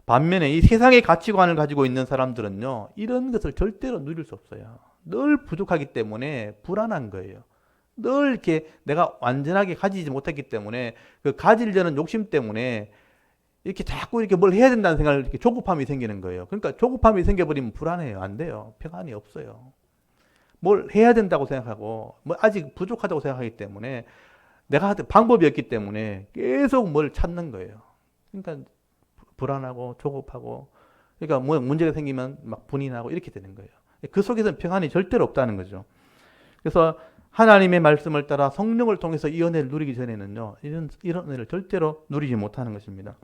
[SPEAKER 1] 반면에 이 세상의 가치관을 가지고 있는 사람들은요. 이런 것을 절대로 누릴 수 없어요. 늘 부족하기 때문에 불안한 거예요. 늘 이렇게 내가 완전하게 가지지 못했기 때문에 그 가지려는 욕심 때문에 이렇게 자꾸 이렇게 뭘 해야 된다는 생각을 이렇게 조급함이 생기는 거예요. 그러니까 조급함이 생겨버리면 불안해요. 안 돼요. 평안이 없어요. 뭘 해야 된다고 생각하고 뭐 아직 부족하다고 생각하기 때문에 내가 방법이 없기 때문에 계속 뭘 찾는 거예요. 그러니까 불안하고 조급하고 그러니까 뭐 문제가 생기면 막 분이 나고 이렇게 되는 거예요. 그 속에서는 평안이 절대로 없다는 거죠. 그래서 하나님의 말씀을 따라 성령을 통해서 이 은혜를 누리기 전에는요, 이런 은혜를 절대로 누리지 못하는 것입니다.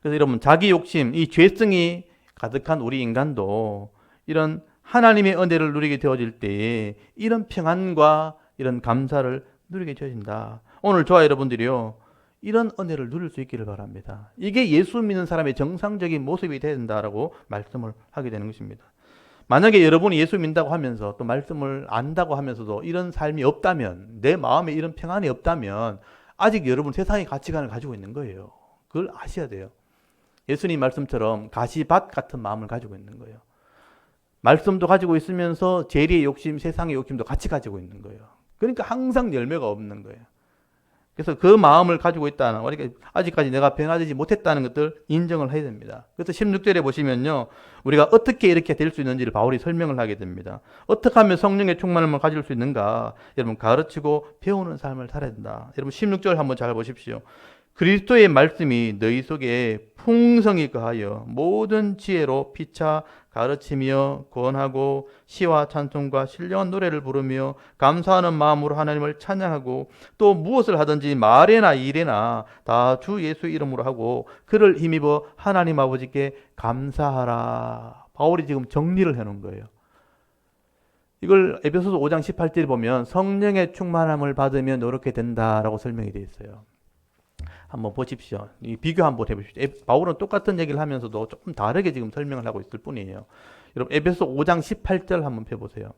[SPEAKER 1] 그래서 여러분, 자기 욕심, 이 죄성이 가득한 우리 인간도 이런 하나님의 은혜를 누리게 되어질 때에 이런 평안과 이런 감사를 누리게 되어진다. 오늘 저와 여러분들이요, 이런 은혜를 누릴 수 있기를 바랍니다. 이게 예수 믿는 사람의 정상적인 모습이 되어야 된다라고 말씀을 하게 되는 것입니다. 만약에 여러분이 예수 믿는다고 하면서 또 말씀을 안다고 하면서도 이런 삶이 없다면, 내 마음에 이런 평안이 없다면 아직 여러분 세상의 가치관을 가지고 있는 거예요. 그걸 아셔야 돼요. 예수님 말씀처럼 가시밭 같은 마음을 가지고 있는 거예요. 말씀도 가지고 있으면서 재리의 욕심, 세상의 욕심도 같이 가지고 있는 거예요. 그러니까 항상 열매가 없는 거예요. 그래서 그 마음을 가지고 있다는, 아직까지 내가 변화되지 못했다는 것들 인정을 해야 됩니다. 그래서 16절에 보시면요, 우리가 어떻게 이렇게 될 수 있는지를 바울이 설명을 하게 됩니다. 어떻게 하면 성령의 충만함을 가질 수 있는가? 여러분, 가르치고 배우는 삶을 살아야 된다. 여러분 16절 한번 잘 보십시오. 그리스도의 말씀이 너희 속에 풍성히 거하여 모든 지혜로 피차 가르치며 권하고 시와 찬송과 신령한 노래를 부르며 감사하는 마음으로 하나님을 찬양하고 또 무엇을 하든지 말에나 일에나 다 주 예수 이름으로 하고 그를 힘입어 하나님 아버지께 감사하라. 바울이 지금 정리를 해놓은 거예요. 이걸 에베소서 5장 18절에 보면 성령의 충만함을 받으면 이렇게 된다라고 설명이 되어 있어요. 한번 보십시오. 이 비교 한번 해보십시오. 바울은 똑같은 얘기를 하면서도 조금 다르게 지금 설명을 하고 있을 뿐이에요. 여러분 에베소 5장 18절 한번 펴보세요.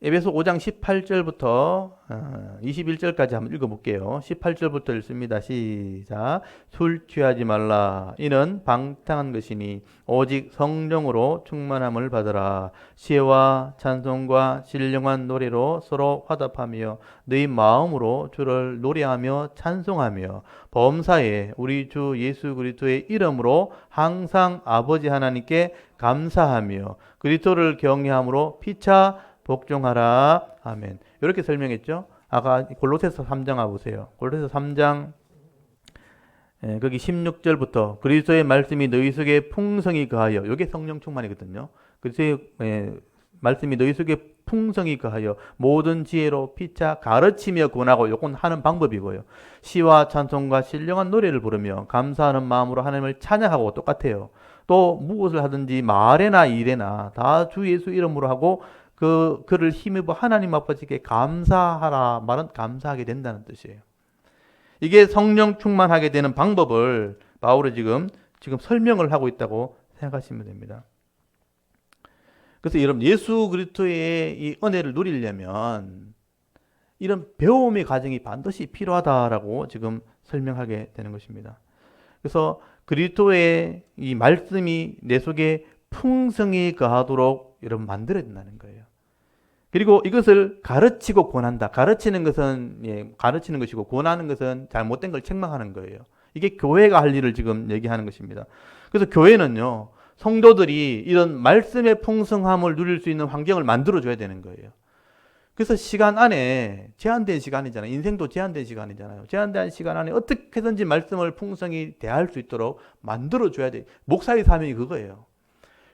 [SPEAKER 1] 에베소 5장 18절부터 21절까지 한번 읽어볼게요. 18절부터 읽습니다. 시작. 술 취하지 말라. 이는 방탕한 것이니 오직 성령으로 충만함을 받으라. 시와 찬송과 신령한 노래로 서로 화답하며 너희 마음으로 주를 노래하며 찬송하며 범사에 우리 주 예수 그리스도의 이름으로 항상 아버지 하나님께 감사하며 그리스도를 경외함으로 피차 복종하라. 아멘. 이렇게 설명했죠. 아까 골로새서 3장 와보세요. 골로새서 3장 거기 16절부터 그리스도의 말씀이 너희 속에 풍성히 거하여, 이게 성령 충만이거든요. 그리스도의 말씀이 너희 속에 풍성히 거하여 모든 지혜로 피차 가르치며 권하고, 요건 하는 방법이고요. 시와 찬송과 신령한 노래를 부르며 감사하는 마음으로 하나님을 찬양하고, 똑같아요. 또 무엇을 하든지 말에나 일에나 다 주 예수 이름으로 하고 그를 힘입어 하나님 아버지께 감사하라. 말은 감사하게 된다는 뜻이에요. 이게 성령 충만하게 되는 방법을 바울이 지금 설명을 하고 있다고 생각하시면 됩니다. 그래서 여러분, 예수 그리스도의 이 은혜를 누리려면 이런 배움의 과정이 반드시 필요하다라고 지금 설명하게 되는 것입니다. 그래서 그리스도의 이 말씀이 내 속에 풍성히 거하도록 여러분 만들어야 된다는 거예요. 그리고 이것을 가르치고 권한다. 가르치는 것은 가르치는 것이고 권하는 것은 잘못된 걸 책망하는 거예요. 이게 교회가 할 일을 지금 얘기하는 것입니다. 그래서 교회는요, 성도들이 이런 말씀의 풍성함을 누릴 수 있는 환경을 만들어줘야 되는 거예요. 그래서 시간 안에, 제한된 시간이잖아요. 인생도 제한된 시간이잖아요. 제한된 시간 안에 어떻게든지 말씀을 풍성히 대할 수 있도록 만들어줘야 돼요. 목사의 사명이 그거예요.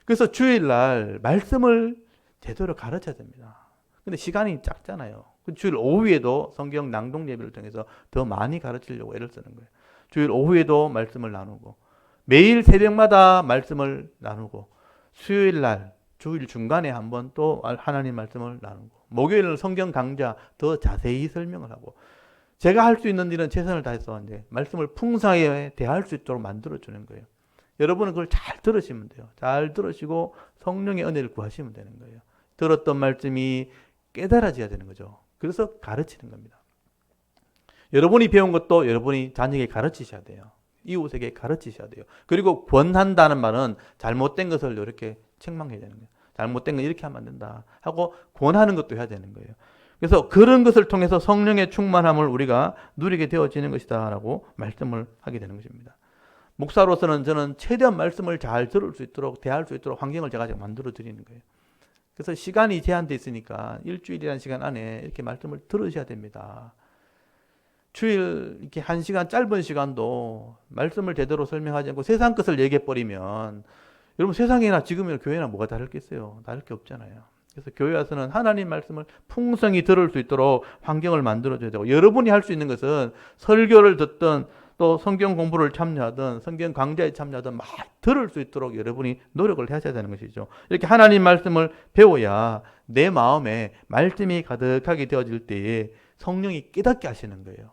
[SPEAKER 1] 그래서 주일날 말씀을 제대로 가르쳐야 됩니다. 근데 시간이 작잖아요. 주일 오후에도 성경 낭독 예배를 통해서 더 많이 가르치려고 애를 쓰는 거예요. 주일 오후에도 말씀을 나누고, 매일 새벽마다 말씀을 나누고, 수요일날 주일 중간에 한번 또 하나님 말씀을 나누고, 목요일은 성경 강좌 더 자세히 설명을 하고, 제가 할 수 있는 일은 최선을 다해서 이제 말씀을 풍성하게 대할 수 있도록 만들어주는 거예요. 여러분은 그걸 잘 들으시면 돼요. 잘 들으시고 성령의 은혜를 구하시면 되는 거예요. 들었던 말씀이 깨달아져야 되는 거죠. 그래서 가르치는 겁니다. 여러분이 배운 것도 여러분이 자녀에게 가르치셔야 돼요. 이웃에게 가르치셔야 돼요. 그리고 권한다는 말은 잘못된 것을 이렇게 책망해야 되는 거예요. 잘못된 건 이렇게 하면 안 된다 하고 권하는 것도 해야 되는 거예요. 그래서 그런 것을 통해서 성령의 충만함을 우리가 누리게 되어지는 것이다 라고 말씀을 하게 되는 것입니다. 목사로서는 저는 최대한 말씀을 잘 들을 수 있도록, 대할 수 있도록 환경을 제가 만들어 드리는 거예요. 그래서 시간이 제한되어 있으니까 일주일이라는 시간 안에 이렇게 말씀을 들으셔야 됩니다. 주일 이렇게 한 시간 짧은 시간도 말씀을 제대로 설명하지 않고 세상 것을 얘기해 버리면 여러분 세상이나 지금이나 교회나 뭐가 다를겠어요? 다를 게 없잖아요. 그래서 교회 와서는 하나님 말씀을 풍성히 들을 수 있도록 환경을 만들어줘야 되고 여러분이 할 수 있는 것은 설교를 듣든 또 성경 공부를 참여하든 성경 강좌에 참여하든 막 들을 수 있도록 여러분이 노력을 하셔야 되는 것이죠. 이렇게 하나님 말씀을 배워야 내 마음에 말씀이 가득하게 되어질 때에 성령이 깨닫게 하시는 거예요.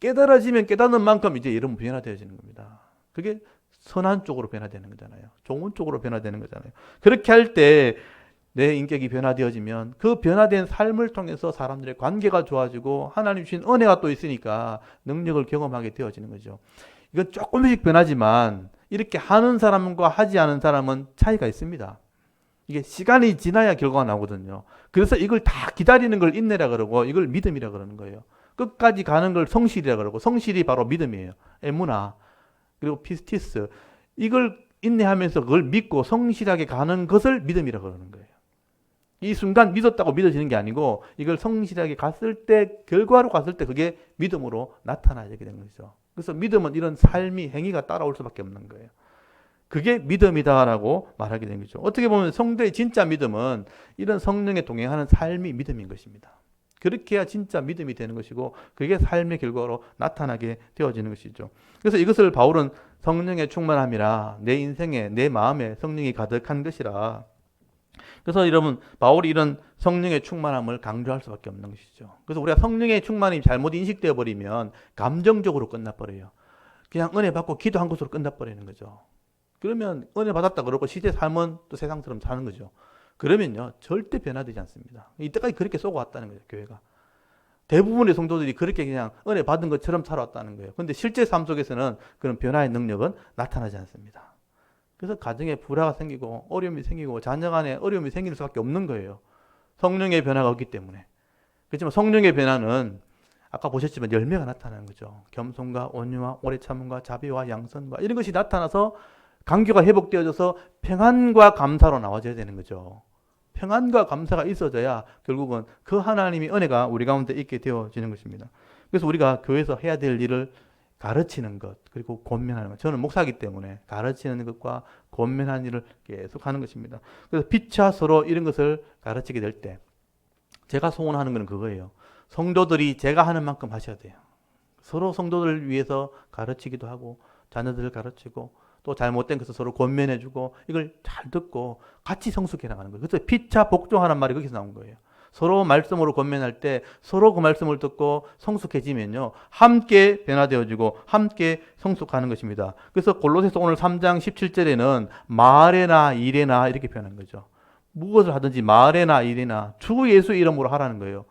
[SPEAKER 1] 깨달아지면 깨닫는 만큼 이제 여러분 변화되어지는 겁니다. 그게 선한 쪽으로 변화되는 거잖아요. 좋은 쪽으로 변화되는 거잖아요. 그렇게 할 때 내 인격이 변화되어지면 그 변화된 삶을 통해서 사람들의 관계가 좋아지고 하나님 주신 은혜가 또 있으니까 능력을 경험하게 되어지는 거죠. 이건 조금씩 변하지만 이렇게 하는 사람과 하지 않은 사람은 차이가 있습니다. 이게 시간이 지나야 결과가 나오거든요. 그래서 이걸 다 기다리는 걸 인내라 그러고 이걸 믿음이라 그러는 거예요. 끝까지 가는 걸 성실이라 그러고 성실이 바로 믿음이에요. 에무나 그리고 피스티스 이걸 인내하면서 그걸 믿고 성실하게 가는 것을 믿음이라 그러는 거예요. 이 순간 믿었다고 믿어지는 게 아니고 이걸 성실하게 갔을 때 결과로 갔을 때 그게 믿음으로 나타나게 되는 거죠. 그래서 믿음은 이런 삶이 행위가 따라올 수밖에 없는 거예요. 그게 믿음이다라고 말하게 된 거죠. 어떻게 보면 성도의 진짜 믿음은 이런 성령에 동행하는 삶이 믿음인 것입니다. 그렇게 해야 진짜 믿음이 되는 것이고 그게 삶의 결과로 나타나게 되어지는 것이죠. 그래서 이것을 바울은 성령의 충만함이라 내 인생에 내 마음에 성령이 가득한 것이라 그래서 여러분 바울이 이런 성령의 충만함을 강조할 수밖에 없는 것이죠. 그래서 우리가 성령의 충만함이 잘못 인식되어 버리면 감정적으로 끝나버려요. 그냥 은혜 받고 기도한 것으로 끝나버리는 거죠. 그러면 은혜 받았다 그러고 시대 삶은 또 세상처럼 사는 거죠. 그러면요 절대 변화되지 않습니다. 이때까지 그렇게 쏘고 왔다는 거죠. 교회가 대부분의 성도들이 그렇게 그냥 은혜 받은 것처럼 살아왔다는 거예요. 그런데 실제 삶 속에서는 그런 변화의 능력은 나타나지 않습니다. 그래서 가정에 불화가 생기고 어려움이 생기고 자녀 간에 어려움이 생길 수밖에 없는 거예요. 성령의 변화가 없기 때문에. 그렇지만 성령의 변화는 아까 보셨지만 열매가 나타나는 거죠. 겸손과 온유와 오래 참음과 자비와 양선과 이런 것이 나타나서 관계가 회복되어져서 평안과 감사로 나와져야 되는 거죠. 평안과 감사가 있어져야 결국은 그 하나님의 은혜가 우리 가운데 있게 되어지는 것입니다. 그래서 우리가 교회에서 해야 될 일을 가르치는 것 그리고 권면하는 것. 저는 목사이기 때문에 가르치는 것과 권면하는 일을 계속 하는 것입니다. 그래서 피차 서로 이런 것을 가르치게 될 때 제가 소원하는 것은 그거예요. 성도들이 제가 하는 만큼 하셔야 돼요. 서로 성도들을 위해서 가르치기도 하고 자녀들을 가르치고 또 잘못된 것을 서로 권면해주고 이걸 잘 듣고 같이 성숙해 나가는 거예요. 그래서 피차 복종하는 말이 거기서 나온 거예요. 서로 말씀으로 권면할 때 서로 그 말씀을 듣고 성숙해지면요 함께 변화되어지고 함께 성숙하는 것입니다. 그래서 골로새서 오늘 3장 17절에는 말에나 일에나 이렇게 표현한 거죠. 무엇을 하든지 말에나 일에나 주 예수 이름으로 하라는 거예요.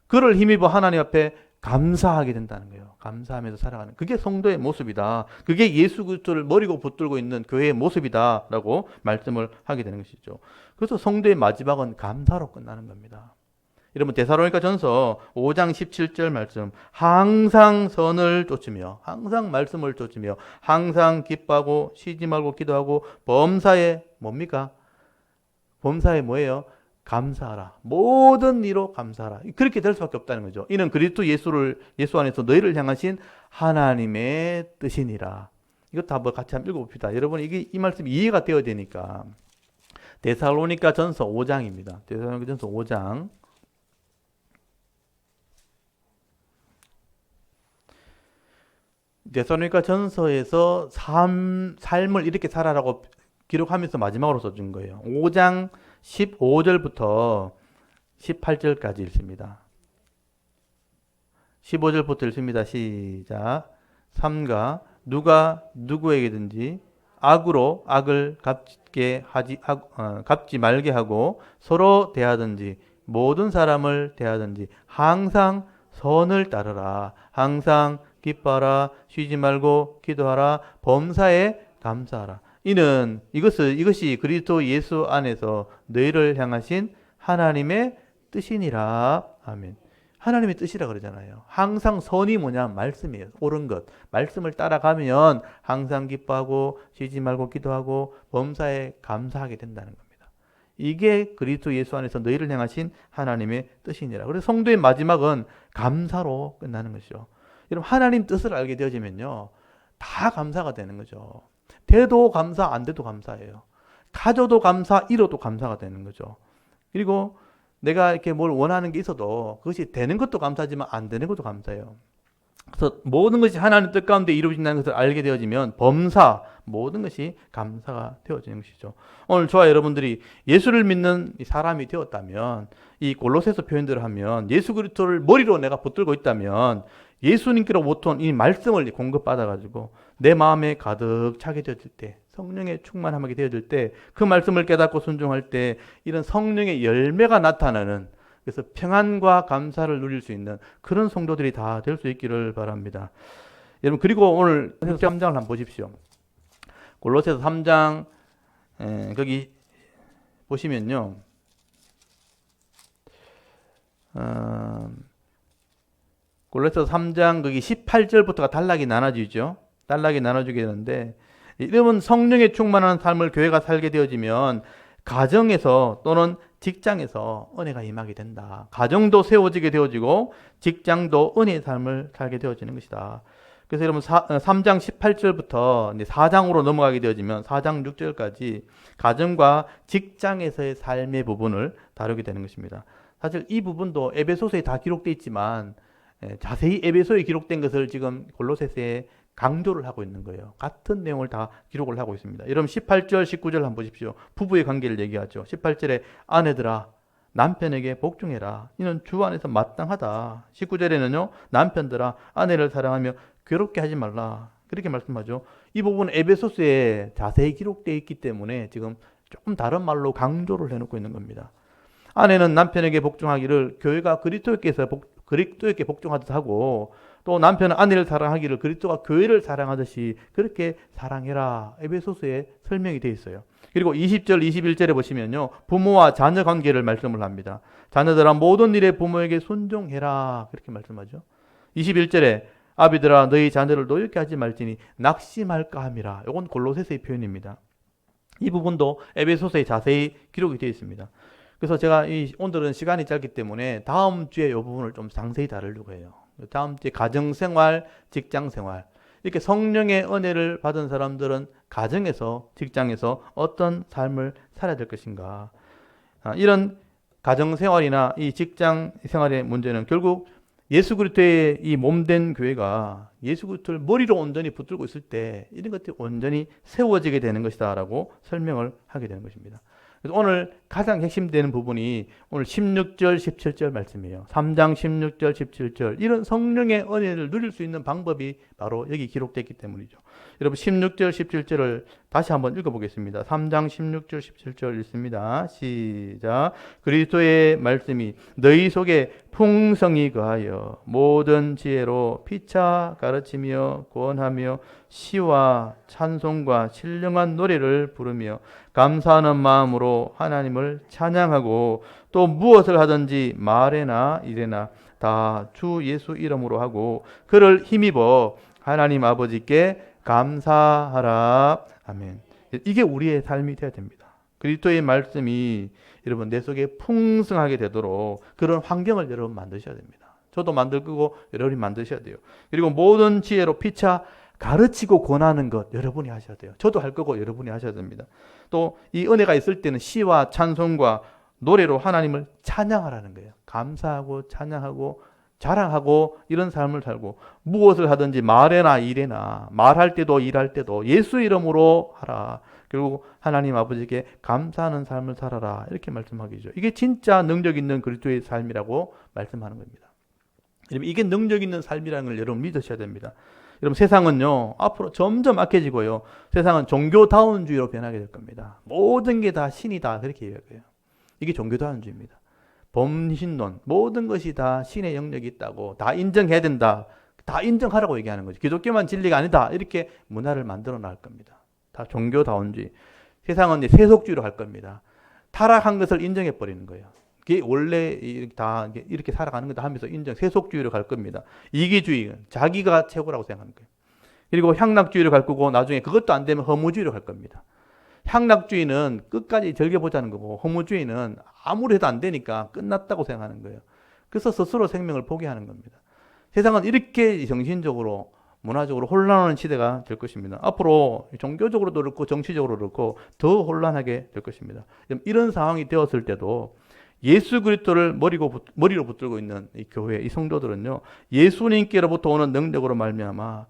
[SPEAKER 1] 그를 힘입어 하나님 앞에 감사하게 된다는 거예요. 감사하면서 살아가는 그게 성도의 모습이다. 그게 예수 그리스도를 머리고 붙들고 있는 교회의 모습이다라고 말씀을 하게 되는 것이죠. 그래서 성도의 마지막은 감사로 끝나는 겁니다. 여러분 데살로니가 전서 5장 17절 말씀 항상 선을 쫓으며 항상 말씀을 쫓으며 항상 기뻐하고 쉬지 말고 기도하고 범사에 뭡니까? 범사에 뭐예요? 감사하라. 모든 이로 감사하라. 그렇게 될 수밖에 없다는 거죠. 이는 그리스도 예수 안에서 너희를 향하신 하나님의 뜻이니라. 이것도 한번 같이 한번 읽어봅시다. 여러분 이 말씀이 이해가 되어야 되니까. 데살로니가 전서 5장입니다. 데살로니가 전서 5장. 데살로니가 전서에서 삶을 이렇게 살아라고 기록하면서 마지막으로 써준 거예요. 5장 15절부터 18절까지 읽습니다. 15절부터 읽습니다. 시작. 3가 누가 누구에게든지 악으로 악을 갚지 말게 하고 서로 대하든지 모든 사람을 대하든지 항상 선을 따르라. 항상 기뻐하라. 쉬지 말고 기도하라. 범사에 감사하라. 이것이 그리스도 예수 안에서 너희를 향하신 하나님의 뜻이니라. 아멘. 하나님의 뜻이라 그러잖아요. 항상 선이 뭐냐? 말씀이에요. 옳은 것. 말씀을 따라가면 항상 기뻐하고 쉬지 말고 기도하고 범사에 감사하게 된다는 겁니다. 이게 그리스도 예수 안에서 너희를 향하신 하나님의 뜻이니라. 그래서 성도의 마지막은 감사로 끝나는 것이죠. 여러분 하나님 뜻을 알게 되어지면요. 다 감사가 되는 거죠. 돼도 감사, 안 돼도 감사예요. 가져도 감사, 잃어도 감사가 되는 거죠. 그리고 내가 이렇게 뭘 원하는 게 있어도 그것이 되는 것도 감사하지만 안 되는 것도 감사해요. 그래서 모든 것이 하나님 뜻 가운데 이루어진다는 것을 알게 되어지면 범사, 모든 것이 감사가 되어지는 것이죠. 오늘 저와 여러분들이 예수를 믿는 사람이 되었다면, 이 골로새서 표현들을 하면 예수 그리스도를 머리로 내가 붙들고 있다면 예수님께로부터 온 이 말씀을 공급받아가지고 내 마음에 가득 차게 되어질 때, 성령의 충만함하게 되어질 때, 그 말씀을 깨닫고 순종할 때 이런 성령의 열매가 나타나는, 그래서 평안과 감사를 누릴 수 있는 그런 성도들이 다 될 수 있기를 바랍니다. 여러분, 그리고 오늘 3장을 한번 보십시오. 골로새서 3장 거기 보시면요. 골로새서 3장 거기 18절부터가 단락이 나눠지죠. 단락이 나눠지게 되는데, 이러면 성령의 충만한 삶을 교회가 살게 되어지면 가정에서 또는 직장에서 은혜가 임하게 된다. 가정도 세워지게 되어지고 직장도 은혜의 삶을 살게 되어지는 것이다. 그래서 여러분 3장 18절부터 이제 4장으로 넘어가게 되어지면 4장 6절까지 가정과 직장에서의 삶의 부분을 다루게 되는 것입니다. 사실 이 부분도 에베소서에 다 기록되어 있지만 자세히 에베소에 기록된 것을 지금 골로새서에 강조를 하고 있는 거예요. 같은 내용을 다 기록을 하고 있습니다. 여러분 18절, 19절 한번 보십시오. 부부의 관계를 얘기하죠. 18절에 아내들아 남편에게 복종해라. 이는 주 안에서 마땅하다. 19절에는요. 남편들아 아내를 사랑하며 괴롭게 하지 말라. 그렇게 말씀하죠. 이 부분은 에베소서에 자세히 기록되어 있기 때문에 지금 조금 다른 말로 강조를 해놓고 있는 겁니다. 아내는 남편에게 복종하기를 교회가 그리스도께 복종하듯 하고, 또 남편은 아내를 사랑하기를 그리스도가 교회를 사랑하듯이 그렇게 사랑해라. 에베소서에 설명이 되어 있어요. 그리고 20절, 21절에 보시면요. 부모와 자녀 관계를 말씀을 합니다. 자녀들아 모든 일에 부모에게 순종해라. 그렇게 말씀하죠. 21절에 아비들아 너희 자녀를 노엽게 하지 말지니 낙심할까 함이라. 이건 골로새서의 표현입니다. 이 부분도 에베소서에 자세히 기록이 되어 있습니다. 그래서 제가 오늘은 시간이 짧기 때문에 다음 주에 이 부분을 좀 상세히 다루려고 해요. 다음 주에 가정생활, 직장생활, 이렇게 성령의 은혜를 받은 사람들은 가정에서, 직장에서 어떤 삶을 살아야 될 것인가. 이런 가정생활이나 이 직장생활의 문제는 결국 예수 그리스도의 이 몸된 교회가 예수 그리스도를 머리로 온전히 붙들고 있을 때 이런 것들이 온전히 세워지게 되는 것이다 라고 설명을 하게 되는 것입니다. 그래서 오늘 가장 핵심되는 부분이 오늘 16절, 17절 말씀이에요. 3장 16절, 17절. 이런 성령의 은혜를 누릴 수 있는 방법이 바로 여기 기록됐기 때문이죠. 여러분 16절, 17절을 다시 한번 읽어보겠습니다. 3장 16절, 17절 읽습니다. 시작. 그리스도의 말씀이 너희 속에 풍성히 거하여 모든 지혜로 피차 가르치며 구원하며 시와 찬송과 신령한 노래를 부르며 감사하는 마음으로 하나님을 찬양하고 또 무엇을 하든지 말에나 일에나 다 주 예수 이름으로 하고 그를 힘입어 하나님 아버지께 감사하라. 아멘. 이게 우리의 삶이 되어야 됩니다. 그리스도의 말씀이 여러분 내 속에 풍성하게 되도록 그런 환경을 여러분 만드셔야 됩니다. 저도 만들 거고 여러분이 만드셔야 돼요. 그리고 모든 지혜로 피차 가르치고 권하는 것 여러분이 하셔야 돼요. 저도 할 거고 여러분이 하셔야 됩니다. 또 이 은혜가 있을 때는 시와 찬송과 노래로 하나님을 찬양하라는 거예요. 감사하고 찬양하고 자랑하고 이런 삶을 살고 무엇을 하든지 말에나 일에나 말할 때도 일할 때도 예수 이름으로 하라. 그리고 하나님 아버지께 감사하는 삶을 살아라. 이렇게 말씀하기죠. 이게 진짜 능력 있는 그리스도의 삶이라고 말씀하는 겁니다. 이게 능력 있는 삶이라는 걸 여러분 믿으셔야 됩니다. 여러분 세상은요 앞으로 점점 악해지고요. 세상은 종교다운주의로 변하게 될 겁니다. 모든 게 다 신이다 그렇게 얘기할 거예요. 이게 종교다운주의입니다. 범신론 모든 것이 다 신의 영역이 있다고 다 인정해야 된다. 다 인정하라고 얘기하는 거죠. 기독교만 진리가 아니다 이렇게 문화를 만들어 나갈 겁니다. 다 종교다운주의. 세상은 이제 세속주의로 갈 겁니다. 타락한 것을 인정해 버리는 거예요. 그게 원래 다 이렇게 살아가는 거다 하면서 세속주의로 갈 겁니다. 이기주의, 자기가 최고라고 생각하는 거예요. 그리고 향락주의로 갈 거고 나중에 그것도 안 되면 허무주의로 갈 겁니다. 향락주의는 끝까지 즐겨보자는 거고 허무주의는 아무리 해도 안 되니까 끝났다고 생각하는 거예요. 그래서 스스로 생명을 포기하는 겁니다. 세상은 이렇게 정신적으로 문화적으로 혼란하는 시대가 될 것입니다. 앞으로 종교적으로도 그렇고 정치적으로도 그렇고 더 혼란하게 될 것입니다. 이런 상황이 되었을 때도 예수 그리스도를 머리로 붙들고 있는 이 교회, 이 성도들은요, 예수님께로부터 오는 능력으로 말미암아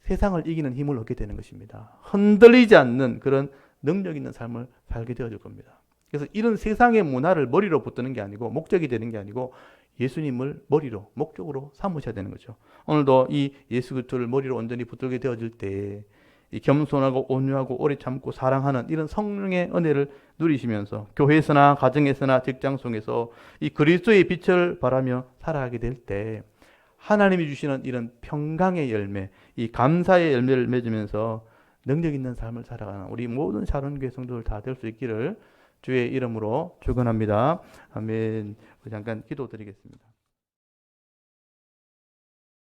[SPEAKER 1] 세상을 이기는 힘을 얻게 되는 것입니다. 흔들리지 않는 그런 능력 있는 삶을 살게 되어질 겁니다. 그래서 이런 세상의 문화를 머리로 붙드는 게 아니고, 목적이 되는 게 아니고 예수님을 머리로, 목적으로 삼으셔야 되는 거죠. 오늘도 이 예수 그리스도를 머리로 온전히 붙들게 되어질 때 이 겸손하고 온유하고 오래 참고 사랑하는 이런 성령의 은혜를 누리시면서 교회에서나 가정에서나 직장 속에서 이 그리스도의 빛을 바라며 살아가게 될 때 하나님이 주시는 이런 평강의 열매, 이 감사의 열매를 맺으면서 능력 있는 삶을 살아가는 우리 모든 사랑교회 성도들 다 될 수 있기를 주의 이름으로 축원합니다. 아멘. 잠깐 기도드리겠습니다.